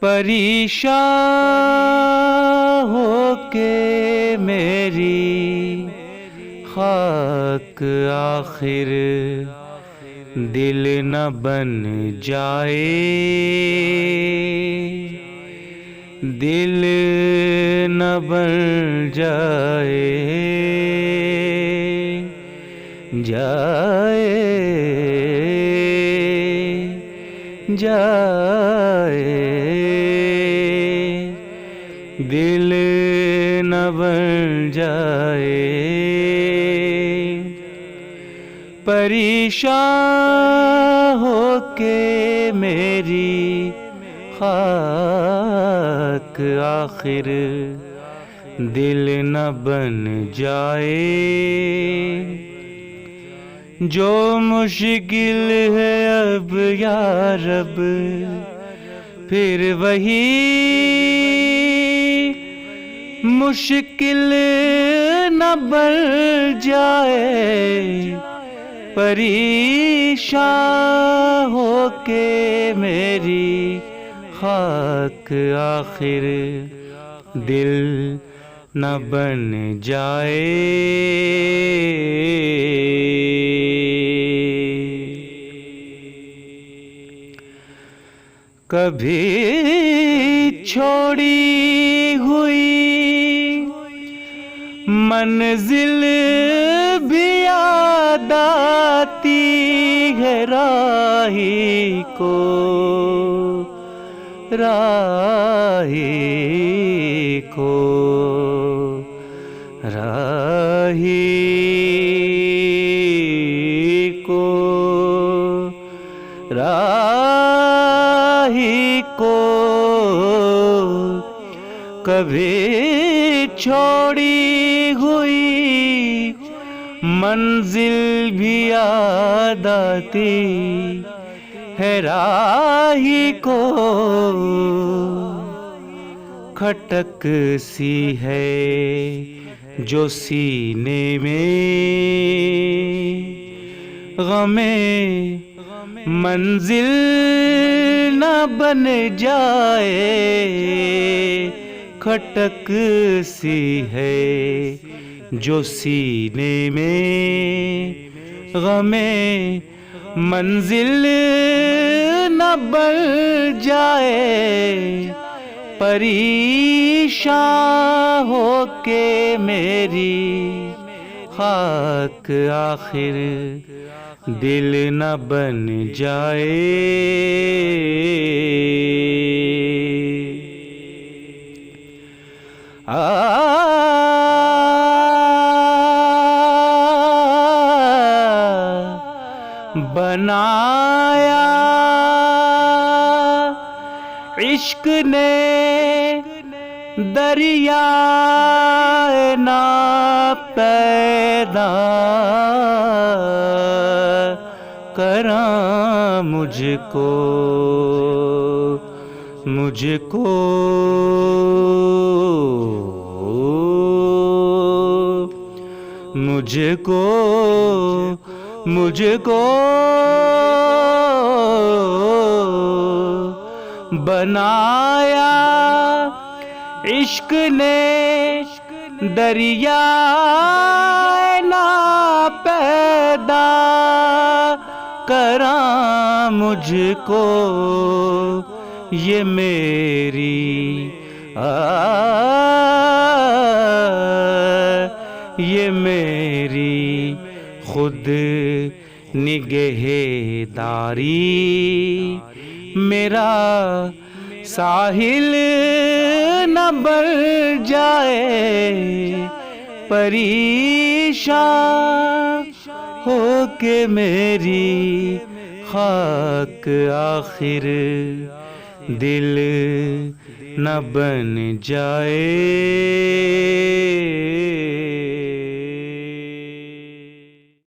परेशान होके मेरी खाक आखिर दिल न बन जाए, दिल न बन जाए, जाए जाए, दिल न बन जाए। परेशान होके मेरी खाक आखिर दिल न बन जाए। जो मुश्किल है अब यार अब फिर वही मुश्किल न बन जाए। परेशान होके मेरी खाक आखिर दिल न बन जाए। कभी छोड़ी हुई मंजिल भी याद आती है राही को, राही को, राही को, राही को। कभी छोड़ी हुई मंजिल भी याद आती है राही को। खटक सी है जो सीने में गमे मंजिल न बन जाए। खटक सी है जो सीने में गमे मंजिल न बन जाए। परेशान होके मेरी खाक आखिर दिल न बन जाए। बनाया इश्क ने दरिया ना पैदा करा मुझको, मुझको, मुझको, मुझको बनाया इश्क ने दरिया ना पैदा करा मुझको। ये मेरी ये मेरी खुद निगहदारी, मेरा साहिल न बन जाए परेशान हो के मेरी खाक आखिर दिल न बन जाए।